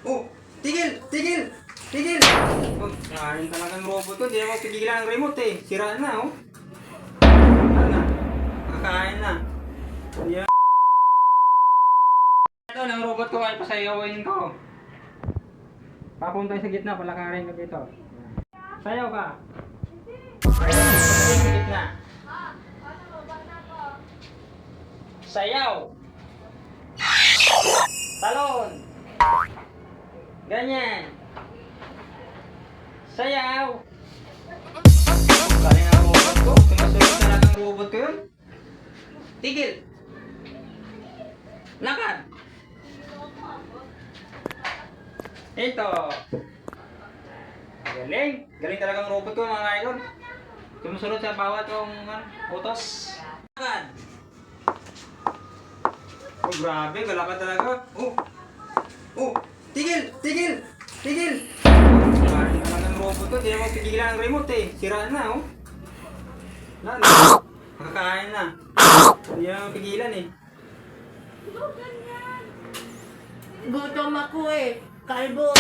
Oh, tigil! Tigil! Tigil! Oh, kain talagang robot to. Hindi naman pigilan ang remote eh. Sira na oh. Ano na? Kakain na. Yan. Ito ng robot ko ay pasayawin ko. Papunta sa gitna, palakarin ko dito. Sayaw ka. Sa gitna. Sayaw. Talon. Ganyan. Sayaw. Galing ang robot ko. Sumasunod talaga ang robot ko yun. Tigil. Lakad. Ito. Galing. Galing talaga ang robot ko mga idol. Sumusunod sa bawat yung utos. Lakad. Oh, grabe. Galakad talaga. Oh. Oh. Tigil. Tigil. Tigil. Galing talaga ang robot ko. Hindi naman pigilan ang remote eh. Sira na oh. Lalo. Nakakain na. Hindi naman pigilan eh. Gutom ako eh. Kalbo.